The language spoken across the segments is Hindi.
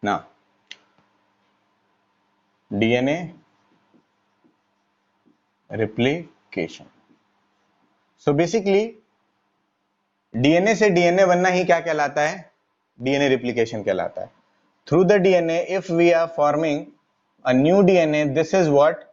ना DNA replication. So basically DNA से डीएनए बनना ही क्या कहलाता है? डीएनए रिप्लिकेशन कहलाता है। Through the DNA if we are forming a new DNA, this is what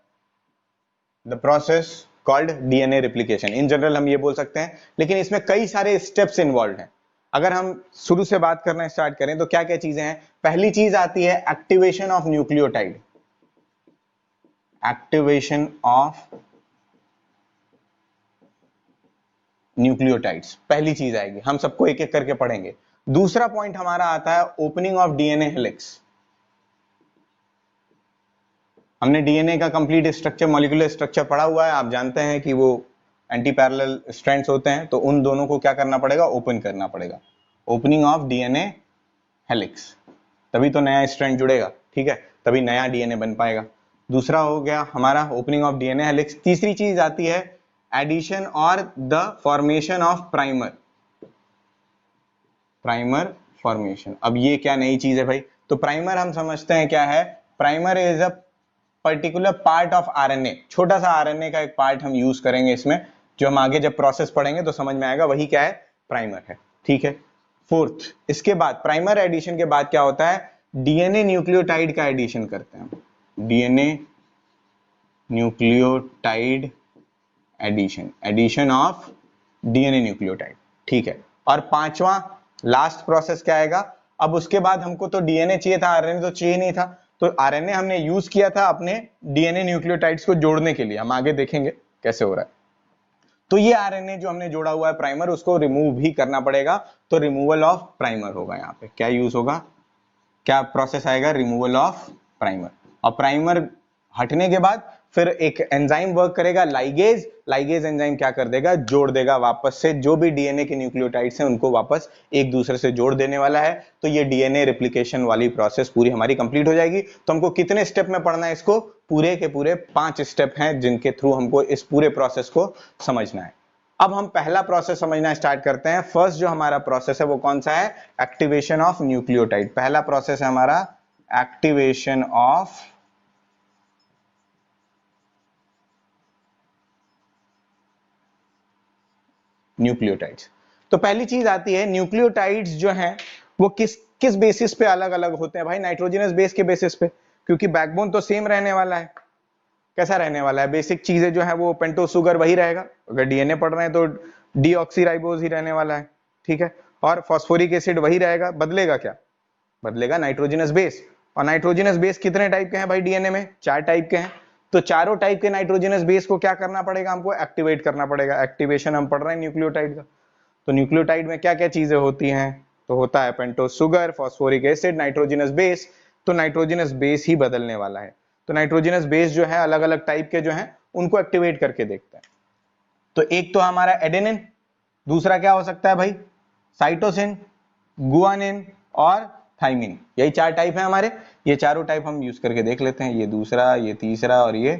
the process called DNA replication. In general हम ये बोल सकते हैं, लेकिन इसमें कई सारे स्टेप्स इन्वॉल्व हैं। अगर हम शुरू से बात करना स्टार्ट करें तो क्या क्या चीजें हैं? पहली चीज आती है activation of nucleotide. Activation of nucleotides पहली चीज आएगी, हम सबको एक एक करके पढ़ेंगे। दूसरा पॉइंट हमारा आता है ओपनिंग ऑफ डीएनए हेलिक्स। हमने डीएनए का कंप्लीट स्ट्रक्चर, मॉलिक्यूलर स्ट्रक्चर पढ़ा हुआ है, आप जानते हैं कि वो एंटी पैरेलल स्ट्रैंड्स होते हैं, तो उन दोनों को क्या करना पड़ेगा? ओपन करना पड़ेगा। ओपनिंग ऑफ डीएनए हेलिक्स, तभी तो नया स्ट्रैंड जुड़ेगा, ठीक है, तभी नया डीएनए बन पाएगा। दूसरा हो गया हमारा ओपनिंग ऑफ डीएनए हेलिक्स। तीसरी चीज आती है एडिशन और the formation of primer. Primer formation, अब ये क्या नई चीज है भाई? तो प्राइमर हम समझते हैं क्या है? Primer is a particular part of RNA, छोटा सा आरएनए का एक पार्ट हम यूज करेंगे इसमें, जो हम आगे जब प्रोसेस पढ़ेंगे तो समझ में आएगा, वही क्या है? प्राइमर है, ठीक है। फोर्थ, इसके बाद प्राइमर एडिशन के बाद क्या होता है? डीएनए न्यूक्लियोटाइड का एडिशन करते हैं, DNA nucleotide addition, addition of DNA nucleotide, ठीक है। और पांचवा लास्ट प्रोसेस क्या आएगा? अब उसके बाद हमको तो डीएनए चाहिए था, आरएनए तो चाहिए नहीं था, तो आरएनए हमने यूज किया था अपने डीएनए न्यूक्लियोटाइड्स को जोड़ने के लिए, हम आगे देखेंगे कैसे हो रहा है। तो ये आरएनए जो हमने जोड़ा हुआ है प्राइमर, उसको रिमूव भी करना पड़ेगा, तो रिमूवल ऑफ प्राइमर होगा। यहाँ पे क्या यूज होगा, क्या प्रोसेस आएगा? Removal of primer. और प्राइमर हटने के बाद फिर एक एंजाइम वर्क करेगा, लाइगेज। लाइगेज एंजाइम क्या कर देगा? जोड़ देगा वापस से जो भी डीएनए के न्यूक्लियोटाइड्स हैं उनको वापस एक दूसरे से जोड़ देने वाला है। तो ये डीएनए रिप्लिकेशन वाली प्रोसेस पूरी हमारी कंप्लीट हो जाएगी। तो हमको कितने स्टेप में पढ़ना है इसको? पूरे के पूरे 5 स्टेप हैं जिनके थ्रू हमको इस पूरे प्रोसेस को समझना है। अब हम पहला प्रोसेस समझना स्टार्ट करते हैं। फर्स्ट जो हमारा प्रोसेस है वो कौन सा है? Activation of nucleotide. पहला प्रोसेस है हमारा एक्टिवेशन ऑफ न्यूक्लियोटाइड्स। तो पहली चीज आती है न्यूक्लियोटाइड्स जो हैं वो किस किस बेसिस पे अलग अलग होते हैं भाई? नाइट्रोजनस बेस के बेसिस पे, क्योंकि बैकबोन तो सेम रहने वाला है। कैसा रहने वाला है? बेसिक चीजें जो है वो पेंटोस शुगर वही रहेगा, अगर डीएनए पढ़ रहे हैं तो डीऑक्सीराइबोज ही रहने वाला है, ठीक है। और फॉस्फोरिक एसिड वही रहेगा, बदलेगा क्या? बदलेगा नाइट्रोजनस बेस। और नाइट्रोजनस बेस कितने टाइप के हैं भाई डीएनए में? 4 टाइप के हैं। तो चारों टाइप के नाइट्रोजनस बेस को क्या करना पड़ेगा? हमको एक्टिवेट करना पड़ेगा। एक्टिवेशन हम पढ़ रहे हैं न्यूक्लियोटाइड का। तो न्यूक्लियोटाइड में क्या क्या चीजें होती हैं? तो होता है pentose sugar, phosphoric acid, nitrogenous base. तो नाइट्रोजनस बेस ही बदलने वाला है। तो नाइट्रोजनस बेस जो है अलग अलग टाइप के जो है उनको एक्टिवेट करके देखते हैं। तो एक तो हमारा एडेनिन, दूसरा क्या हो सकता है भाई? साइटोसिन, गुआनिन और थाइमिन। यही 4 टाइप है हमारे। ये चारों टाइप हम यूज करके देख लेते हैं, ये दूसरा, ये तीसरा और ये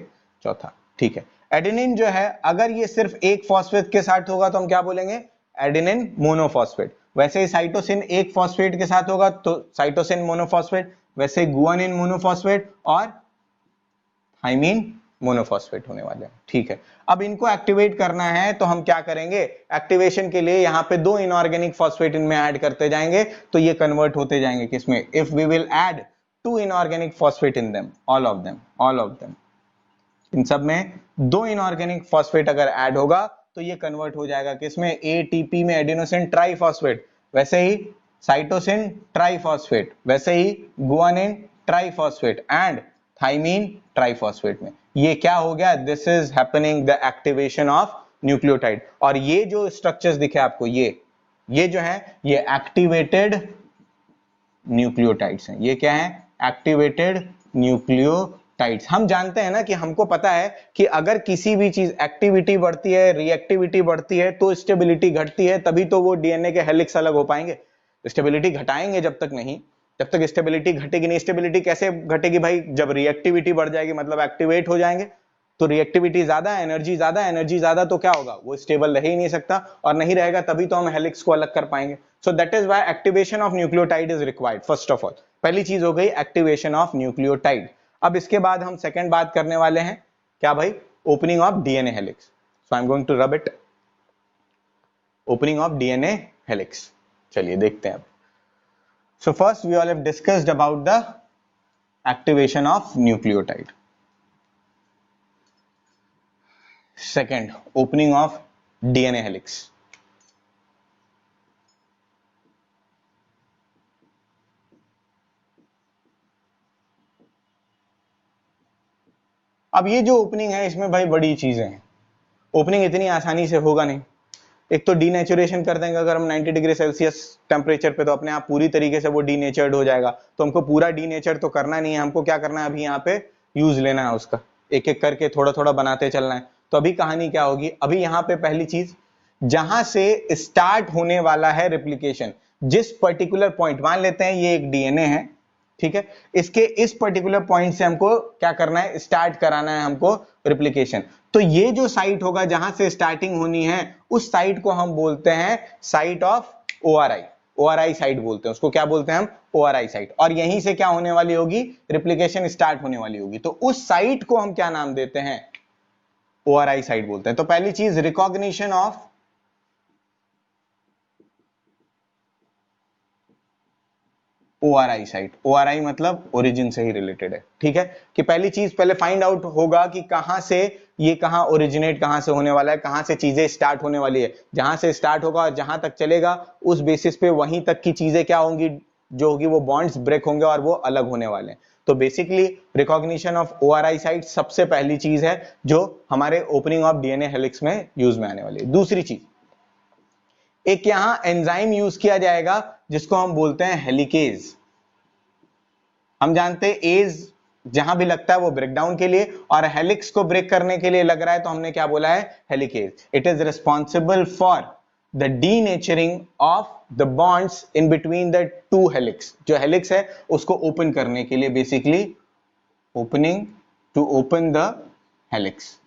चौथा, ठीक है। एडेनिन जो है अगर ये सिर्फ एक फॉस्फेट के साथ होगा तो हम क्या बोलेंगे? Adenine monophosphate. वैसे ही साइटोसिन एक फॉस्फेट के साथ होगा तो साइटोसिन मोनोफॉस्फेट, वैसे गुआनिन मोनोफॉस्फेट और थाइमिन मोनोफॉस्फेट होने वाले हैं, ठीक है। अब इनको एक्टिवेट करना है तो हम क्या करेंगे? एक्टिवेशन के लिए यहाँ पे 2 इनऑर्गेनिक फॉस्फेट इनमें ऐड करते जाएंगे तो ये कन्वर्ट होते जाएंगे किसमें? If we will add 2 inorganic phosphate in them, all of them, इन सब में 2 इनऑर्गेनिक फॉस्फेट अगर ऐड होगा तो ये कन्वर्ट हो जाएगा किसमें? एटीपी में, एडिनोसिन ट्राइफॉस्फेट। वैसे ही साइटोसिन ट्राइफॉस्फेट, वैसे ही guanine triphosphate and thymine triphosphate में। ये क्या हो गया? This is happening the activation of nucleotide. और ये जो स्ट्रक्चर्स दिखे आपको, ये जो है ये एक्टिवेटेड न्यूक्लियोटाइड्स हैं। ये क्या है? Activated nucleotides. हम जानते हैं ना कि हमको पता है कि अगर किसी भी चीज एक्टिविटी बढ़ती है, रिएक्टिविटी बढ़ती है तो स्टेबिलिटी घटती है, तभी तो वो डीएनए के हेलिक्स अलग हो पाएंगे। स्टेबिलिटी घटाएंगे जब तक नहीं, जब तक स्टेबिलिटी घटेगी नहीं। स्टेबिलिटी कैसे घटेगी भाई? जब रिएक्टिविटी बढ़ जाएगी, मतलब एक्टिवेट हो जाएंगे। तो रिएक्टिविटी ज्यादा, एनर्जी ज्यादा, तो क्या होगा? वो स्टेबल रह ही नहीं सकता, और नहीं रहेगा तभी तो हम हेलिक्स को अलग कर पाएंगे। So that is why activation of nucleotide is required first of all. पहली चीज हो गई एक्टिवेशन ऑफ न्यूक्लियोटाइड। अब इसके बाद हम सेकंड बात करने वाले हैं क्या भाई, opening of DNA helix. So I am going to rub it, opening of DNA helix. चलिए देखते हैं अब। So first we all have discussed about the activation of nucleotide. Second, opening of DNA helix. अब ये जो ओपनिंग है इसमें भाई बड़ी चीजें हैं। ओपनिंग इतनी आसानी से होगा नहीं। एक तो डीनेचुरेशन कर देंगे अगर हम 90 डिग्री सेल्सियस टेम्परेचर पे, तो अपने आप पूरी तरीके से वो डीनेचर्ड हो जाएगा। तो हमको पूरा डीनेचर तो करना नहीं है, हमको क्या करना है अभी यहाँ पे यूज लेना है उसका, एक एक करके थोड़ा थोड़ा बनाते चलना है। तो अभी कहानी क्या होगी, अभी यहाँ पे पहली चीज जहां से स्टार्ट होने वाला है रिप्लिकेशन, जिस पर्टिकुलर पॉइंट, मान लेते हैं ये एक डीएनए है, ठीक है, इसके इस पर्टिकुलर पॉइंट से हमको क्या करना है, स्टार्ट कराना है हमको रिप्लिकेशन। तो ये जो साइट होगा जहां से स्टार्टिंग होनी है, उस साइट को हम बोलते हैं site of ORI. ORI site बोलते हैं उसको, क्या बोलते हैं हम, ओआरआई साइट। और यहीं से क्या होने वाली होगी, रिप्लिकेशन स्टार्ट होने वाली होगी। तो उस साइट को हम क्या नाम देते हैं, ओआरआई साइट बोलते हैं। तो पहली चीज recognition of ORI site. ORI मतलब ओरिजिन से ही रिलेटेड है, ठीक है, कि पहली चीज पहले फाइंड आउट होगा कि कहां से ये, कहां ओरिजिनेट, कहां से होने वाला है, कहां से चीजें स्टार्ट होने वाली है। जहां से स्टार्ट होगा और जहां तक चलेगा उस बेसिस पे वहीं तक की चीजें क्या होंगी, जो होगी वो बॉन्ड्स ब्रेक होंगे और वो अलग होने वाले हैं। तो basically recognition of ORI site सबसे पहली चीज है जो हमारे ओपनिंग ऑफ डीएनए हेलिक्स में यूज में आने वाली है। दूसरी चीज, एक यहां एंजाइम यूज किया जाएगा जिसको हम बोलते हैं हेलिकेज। हम जानते हैं एज जहां भी लगता है वो ब्रेक डाउन के लिए, और हेलिक्स को ब्रेक करने के लिए लग रहा है, तो हमने क्या बोला है, helicase. It is responsible for the denaturing of the bonds in between the two helix. जो हेलिक्स है उसको ओपन करने के लिए, basically opening, to open the helix.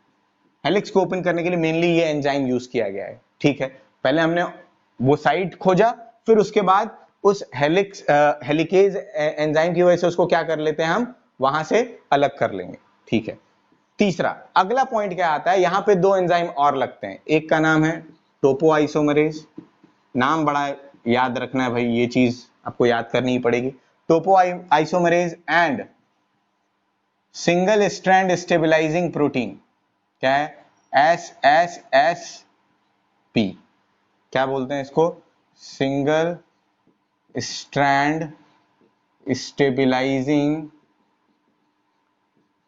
Helix को ओपन करने के लिए मेनली ये एंजाइम यूज किया गया है, ठीक है। पहले हमने वो साइट खोजा, फिर उसके बाद उस हेलिकेज एंजाइम की वजह से उसको क्या कर लेते हैं, हम वहां से अलग कर लेंगे, ठीक है। तीसरा, अगला पॉइंट क्या आता है, यहां पे दो एंजाइम और लगते हैं, एक का नाम है टोपोआइसोमरेज। नाम बड़ा याद रखना है भाई, ये चीज आपको याद करनी ही पड़ेगी। Topoisomerase and single strand stabilizing protein, क्या है, SSSP, क्या बोलते हैं इसको, सिंगल स्ट्रैंड स्टेबलाइजिंग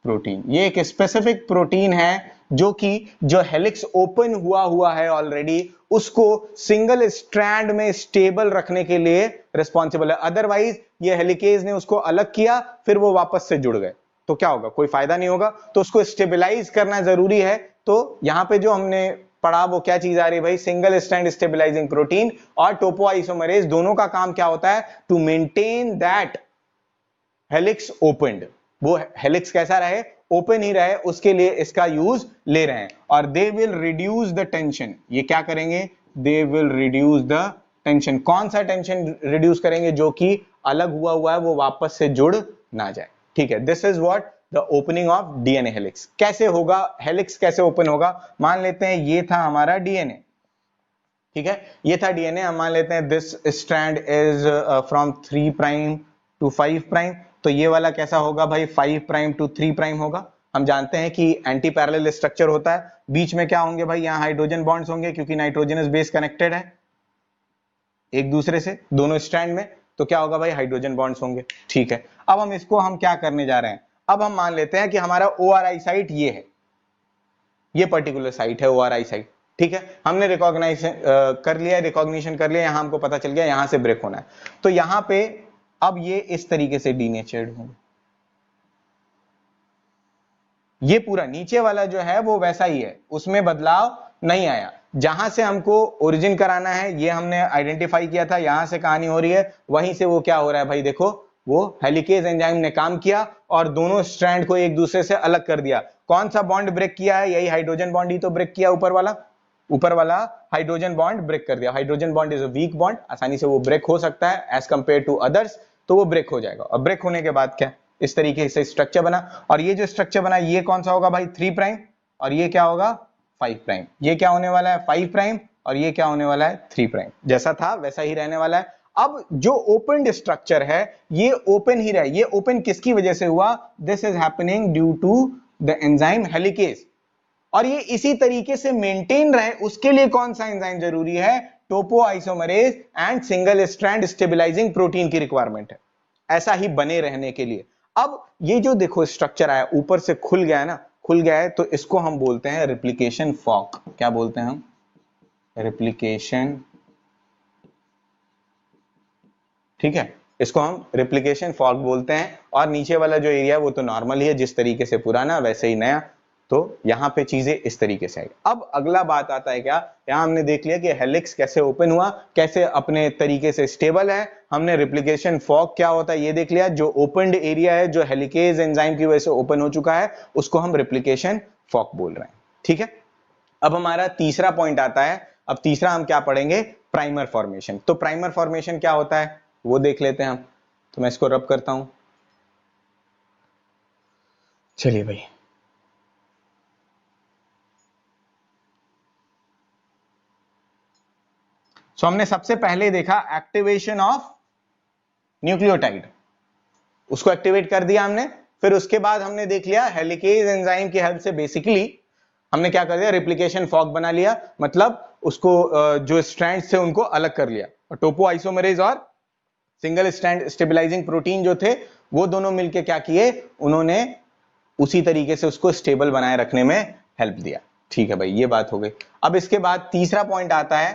प्रोटीन। ये एक स्पेसिफिक प्रोटीन है जो कि जो हेलिक्स ओपन हुआ है ऑलरेडी, उसको सिंगल स्ट्रैंड में स्टेबल रखने के लिए रिस्पॉन्सिबल है। अदरवाइज ये हेलिकेज ने उसको अलग किया, फिर वो वापस से जुड़ गए, तो क्या होगा, कोई फायदा नहीं होगा। तो उसको स्टेबलाइज करना जरूरी है। तो यहां पे जो हमने पढ़ा वो क्या चीज आ रही है भाई, सिंगल स्ट्रैंड स्टेबलाइजिंग प्रोटीन और टोपोआइसोमरेज, दोनों का काम क्या होता है, to maintain that helix opened. वो हेलिक्स कैसा रहे, ओपन ही रहे, उसके लिए इसका यूज ले रहे हैं। और they will reduce the tension, ये क्या करेंगे, they will reduce the tension. कौन सा टेंशन रिड्यूस करेंगे, जो कि अलग हुआ है वो वापस से जुड़ ना जाए, ठीक है। This is what the opening of DNA helix. कैसे होगा, हेलिक्स कैसे ओपन होगा, मान लेते हैं ये था हमारा डीएनए, ठीक है, ये था डीएनए। हम मान लेते हैं this strand is from 3 prime to 5 prime. तो ये वाला कैसा होगा भाई, 5 प्राइम टू 3 प्राइम होगा। हम जानते हैं कि एंटी पैरेलल स्ट्रक्चर होता है, बीच में क्या होंगे भाई, यहाँ हाइड्रोजन बॉन्ड्स होंगे, क्योंकि नाइट्रोजनस बेस कनेक्टेड है एक दूसरे से दोनों स्ट्रैंड में, तो क्या होगा भाई, हाइड्रोजन बॉन्ड्स होंगे, ठीक है। अब हम इसको हम क्या करने जा रहे हैं, अब हम मान लेते हैं कि हमारा ओआरआई साइट ये है, ये पर्टिकुलर साइट है ओआरआई साइट, ठीक है। हमने रिकॉग्नाइज कर लिया, रिकॉग्निशन कर लिया, यहां हमको पता चल गया यहां से ब्रेक होना है। तो यहां पे अब ये इस तरीके से डीनेचर्ड होंगे। ये पूरा नीचे वाला जो है वो वैसा ही है, उसमें बदलाव नहीं आया। जहां से हमको ओरिजिन कराना है ये हमने आइडेंटिफाई किया था, यहां से कहानी हो रही है, वहीं से वो क्या हो रहा है भाई, देखो वो हेलिकेज एंजाइम ने काम किया और दोनों स्ट्रैंड को एक दूसरे से अलग कर दिया। कौन सा बॉन्ड ब्रेक किया है, यही हाइड्रोजन बॉन्ड ही तो ब्रेक किया, ऊपर वाला हाइड्रोजन बॉन्ड ब्रेक कर दिया। Hydrogen bond is a weak bond, आसानी से वो ब्रेक हो सकता है एज कंपेयर टू अदर्स। तो वो ब्रेक हो जाएगा। और ब्रेक होने के बाद क्या, इस तरीके से स्ट्रक्चर बना, और ये जो स्ट्रक्चर बना ये कौन सा होगा भाई 3 प्राइम, और ये क्या होगा 5 प्राइम। ये क्या होने वाला है 5 प्राइम, और ये क्या होने वाला है 3 प्राइम। जैसा था वैसा ही रहने वाला है। अब जो ओपन स्ट्रक्चर है ये ओपन ही रहे। ये ओपन किसकी वजह से हुआ, this is happening due to the enzyme helicase. और ये इसी तरीके से मेंटेन रहे उसके लिए कौन सा एंजाइम जरूरी है, topoisomerase and single strand stabilizing protein की रिक्वायरमेंट है ऐसा ही बने रहने के लिए। अब ये जो देखो स्ट्रक्चर आया ऊपर से खुल गया है ना, खुल गया है, तो इसको हम बोलते हैं रिप्लिकेशन फॉक। क्या बोलते हैं हम, रिप्लिकेशन, ठीक है, इसको हम रिप्लिकेशन फॉक बोलते हैं। और नीचे वाला जो एरिया है वो तो नॉर्मल ही है, जिस तरीके से पुराना वैसे ही नया, तो यहां पे चीजें इस तरीके से आएगी। अब अगला बात आता है क्या, यहां हमने देख लिया कि हेलिक्स कैसे ओपन हुआ, कैसे अपने तरीके से स्टेबल है। हमने रिप्लिकेशन फॉक क्या होता है ये देख लिया, जो ओपनड एरिया है जो हेलिकेज एंजाइम की वजह से ओपन हो चुका है उसको हम रिप्लिकेशन फॉक बोल रहे हैं। ठीक है, अब हमारा तीसरा पॉइंट आता है। अब तीसरा हम क्या पढ़ेंगे, प्राइमर फॉर्मेशन। तो प्राइमर फॉर्मेशन क्या होता है वो देख लेते हैं हम। तो मैं इसको रब करता हूं, चलिए भाई। सो हमने सबसे पहले देखा एक्टिवेशन ऑफ न्यूक्लियोटाइड, उसको एक्टिवेट कर दिया हमने। फिर उसके बाद हमने देख लिया हेलिकेज एंजाइम की हेल्प से बेसिकली हमने क्या कर दिया, रिप्लिकेशन फॉक बना लिया, मतलब उसको जो स्ट्रैंड्स थे उनको अलग कर लिया। और टोपोआइसोमरेज और सिंगल स्ट्रैंड स्टेबलाइजिंग प्रोटीन जो थे वो दोनों मिलके क्या किए, उन्होंने उसी तरीके से उसको स्टेबल बनाए रखने में हेल्प दिया। ठीक है भाई, ये बात हो गई। अब इसके बाद तीसरा पॉइंट आता है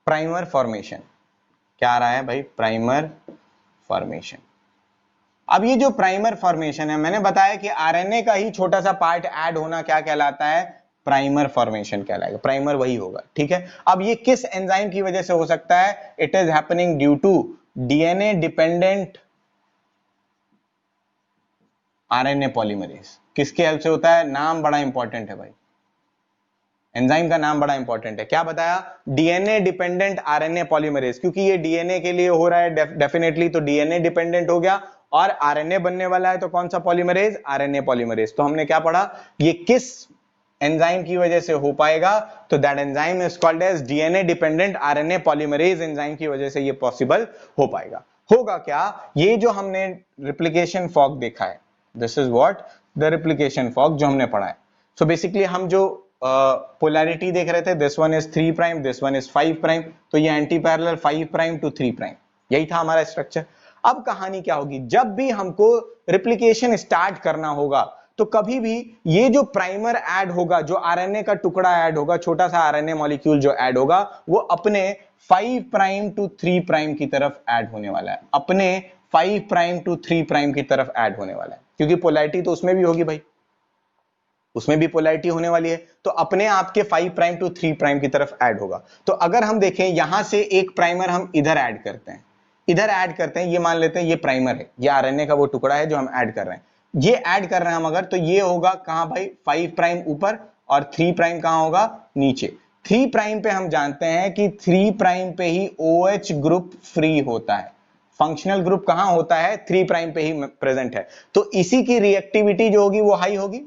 प्राइमर फॉर्मेशन। क्या आ रहा है भाई, प्राइमर फॉर्मेशन। अब ये जो प्राइमर फॉर्मेशन है, मैंने बताया कि आरएनए का ही छोटा सा पार्ट ऐड होना क्या कहलाता है, प्राइमर फॉर्मेशन कहलाएगा। प्राइमर वही होगा। ठीक है, अब ये किस एंजाइम की वजह से हो सकता है, it is happening due to DNA dependent RNA polymerase. किसके हेल्प से होता है, नाम बड़ा इंपॉर्टेंट है भाई, एंजाइम का नाम बड़ा इंपॉर्टेंट है। क्या बताया, डीएनए डिपेंडेंट आरएनए पॉलीमरेज, क्योंकि ये डीएनए के लिए हो रहा है डेफिनेटली, तो डीएनए डिपेंडेंट हो गया। और आरएनए बनने वाला है तो कौन सा पॉलीमरेज, आरएनए पॉलीमरेज। तो हमने क्या पढ़ा, ये किस एंजाइम की वजह से हो पाएगा, तो that enzyme is called as DNA dependent RNA polymerase. Enzyme की वजह से ये पॉसिबल हो पाएगा। होगा क्या, ये जो हमने रिप्लिकेशन फॉक देखा है, this is what the replication fork जो हमने पढ़ा है। सो बेसिकली हम जो पोलैरिटी देख रहे थे, this one is 3 prime, this one is 5 prime, तो ये anti parallel 5 prime to 3 prime, यही था हमारा स्ट्रक्चर। अब कहानी क्या होगी, जब भी हमको रिप्लिकेशन स्टार्ट करना होगा तो कभी भी ये जो प्राइमर ऐड होगा, जो आरएनए का टुकड़ा ऐड होगा, छोटा सा आरएनए मॉलिक्यूल जो ऐड होगा, वो अपने 5 प्राइम टू 3 प्राइम की तरफ ऐड होने वाला है, अपने 5 प्राइम टू 3 प्राइम की तरफ ऐड होने वाला है, क्योंकि पोलैरिटी तो उसमें भी होगी भाई, उसमें भी पोलैरिटी होने वाली है, तो अपने आप के 5 प्राइम टू 3 प्राइम की तरफ ऐड होगा। तो अगर हम देखें यहां से एक प्राइमर हम इधर ऐड करते हैं, इधर ऐड करते हैं, ये मान लेते हैं ये प्राइमर है, ये आरएनए का वो टुकड़ा है जो हम ऐड कर रहे हैं, ये ऐड कर रहे हैं हम अगर, तो ये होगा कहां भाई, 5 प्राइम ऊपर और 3 प्राइम कहां होगा, नीचे। 3 प्राइम पे हम जानते हैं कि 3 प्राइम पे ही OH ग्रुप फ्री होता है, फंक्शनल ग्रुप कहां होता है, 3 प्राइम पे ही प्रेजेंट है, तो इसी की रिएक्टिविटी जो होगी वो हाई होगी,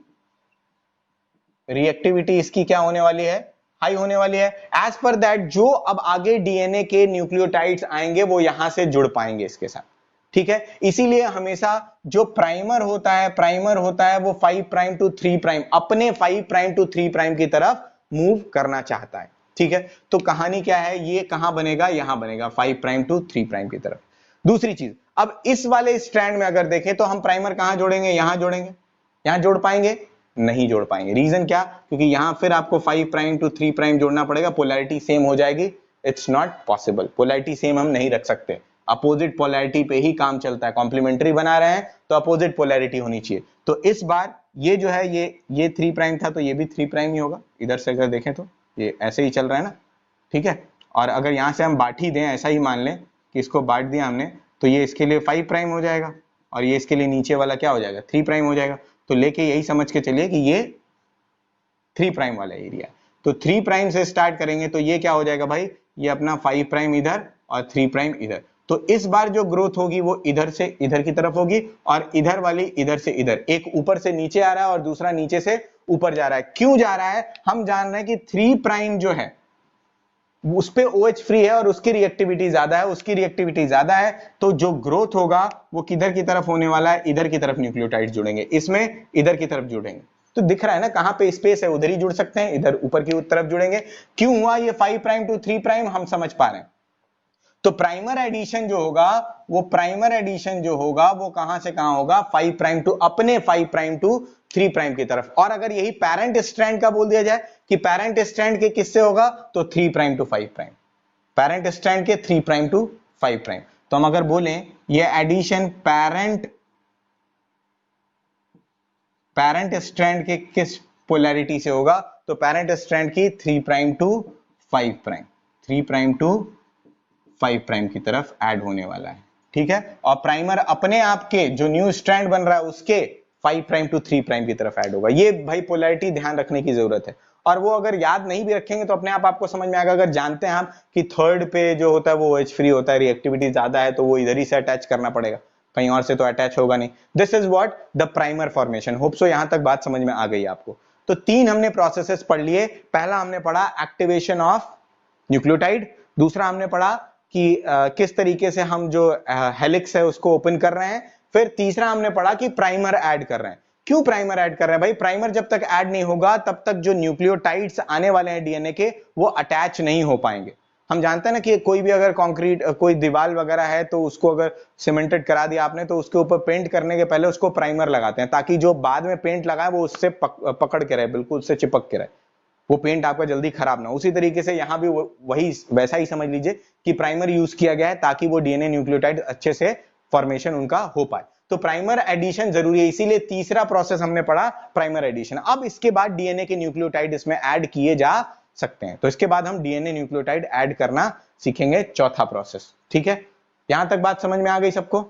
रिएक्टिविटी इसकी क्या होने वाली है, हाई होने वाली है। एज पर दैट जो अब आगे डीएनए के न्यूक्लियोटाइड्स आएंगे वो यहां से जुड़ पाएंगे इसके साथ। ठीक है, इसीलिए हमेशा जो प्राइमर होता है, प्राइमर होता है वो 5 प्राइम टू 3 प्राइम, अपने 5 प्राइम टू 3 प्राइम की तरफ मूव करना चाहता है। ठीक है, तो कहानी क्या है, ये कहां बनेगा, यहां बनेगा 5 प्राइम टू 3 प्राइम की तरफ। दूसरी चीज, अब इस वाले स्ट्रैंड में अगर देखें तो हम प्राइमर कहां जोड़ेंगे, यहां जोड़ेंगे, यहां जोड़ पाएंगे, नहीं जोड़ पाएंगे। रीजन क्या, क्योंकि यहां फिर आपको 5 प्राइम टू 3 प्राइम जोड़ना पड़ेगा, पोलैरिटी सेम हो जाएगी, it's not possible, polarity same हम नहीं रख सकते, अपोजिट पोलैरिटी पे ही काम चलता है, कॉम्प्लीमेंट्री बना रहे हैं तो अपोजिट पोलैरिटी होनी चाहिए। तो इस बार ये जो है ये 3 प्राइम था तो ये भी 3 प्राइम ही होगा, इधर से अगर देखें तो ये ऐसे ही चल रहा है ना। ठीक है, और अगर यहां से हम बांट ही दें, ऐसा ही मान लें कि इसको बांट दिया हमने, तो ये इसके लिए 5 प्राइम हो जाएगा और ये इसके लिए नीचे वाला क्या हो जाएगा, 3 प्राइम हो जाएगा। तो लेके यही समझ के चलिए कि ये 3 प्राइम वाला एरिया, तो 3 प्राइम से स्टार्ट करेंगे तो ये क्या हो जाएगा भाई, ये अपना 5 प्राइम इधर और 3 प्राइम इधर, तो इस बार जो ग्रोथ होगी वो इधर से इधर की तरफ होगी और इधर वाली इधर से इधर, एक ऊपर से नीचे आ रहा है और दूसरा नीचे से ऊपर जा रहा है। क्यों जा रहा है? हम जान रहे हैं कि 3 प्राइम जो है उस पे OH फ्री है और उसकी रिएक्टिविटी ज्यादा है, उसकी रिएक्टिविटी ज्यादा है, तो जो ग्रोथ होगा वो किधर की तरफ होने वाला है? इधर की तरफ न्यूक्लियोटाइड जुड़ेंगे, इसमें इधर की तरफ जुड़ेंगे। तो दिख रहा है ना कहां पे स्पेस है, उधर ही जुड़ सकते हैं, इधर ऊपर की तरफ जुड़ेंगे। क्यों हुआ ये 5 प्राइम टू 3 प्राइम, हम समझ पा रहे हैं। तो प्राइमर एडिशन जो होगा वो कहां से कहां होगा? 5 प्राइम टू अपने 5 प्राइम टू 3 प्राइम की तरफ। और अगर यही पेरेंट स्ट्रैंड का बोल दिया जाए कि पेरेंट स्ट्रैंड के किससे होगा, तो 3 prime to 5 prime, parent strand के 3 प्राइम टू 5 प्राइम। तो हम अगर बोलें ये एडिशन पेरेंट स्ट्रैंड के किस पोलैरिटी से होगा, तो पेरेंट स्ट्रैंड की 3 prime to 5 prime, 3 prime to 5 prime की तरफ ऐड होने वाला है। ठीक है, और प्राइमर अपने आप के जो न्यू स्ट्रैंड बन रहा है उसके 5 प्राइम टू 3 प्राइम की तरफ ऐड होगा। ये भाई पोलैरिटी ध्यान रखने की जरूरत है, और वो अगर याद नहीं भी रखेंगे तो अपने आप आपको समझ में आएगा। अगर जानते हैं आप कि थर्ड पे जो होता है वो OH फ्री होता है, रिएक्टिविटी ज्यादा है, तो वो इधर ही से अटैच करना पड़ेगा, कहीं और से तो अटैच होगा नहीं। This is what the primer formation. Hope so यहां तक बात समझ में आ गई आपको। तो 3 हमने प्रोसेसेस पढ़ लिए। पहला हमने पढ़ा एक्टिवेशन ऑफ न्यूक्लियोटाइड, दूसरा हमने पढ़ा कि किस तरीके से हम जो हेलिक्स है उसको ओपन कर रहे हैं, फिर तीसरा हमने पढ़ा कि प्राइमर ऐड कर रहे हैं। क्यों प्राइमर ऐड कर रहे हैं भाई? प्राइमर जब तक ऐड नहीं होगा तब तक जो न्यूक्लियोटाइड्स आने वाले हैं डीएनए के वो अटैच नहीं हो पाएंगे। हम जानते हैं ना कि कोई भी अगर कंक्रीट कोई दीवार वगैरह है तो उसको अगर सीमेंटेड करा दिया आपने तो उसके ऊपर पेंट करने के पहले उसको प्राइमर लगाते हैं, ताकि जो बाद में पेंट लगाए वो उससे पकड़ के रहे, बिल्कुल उससे चिपक के रहे, वो पेंट आपका जल्दी खराब ना हो। उसी तरीके से यहाँ भी वही वैसा ही समझ लीजिए कि प्राइमर यूज किया गया है ताकि वो डीएनए न्यूक्लियोटाइड अच्छे से फॉर्मेशन उनका हो पाए। तो प्राइमर एडिशन जरूरी है, इसीलिए तीसरा प्रोसेस हमने पढ़ा प्राइमर एडिशन। अब इसके बाद डीएनए के न्यूक्लियोटाइड इसमें ऐड किए जा सकते हैं। तो इसके बाद हम डीएनए न्यूक्लियोटाइड ऐड करना सीखेंगे, चौथा प्रोसेस। ठीक है, यहां तक बात समझ में आ गई सबको?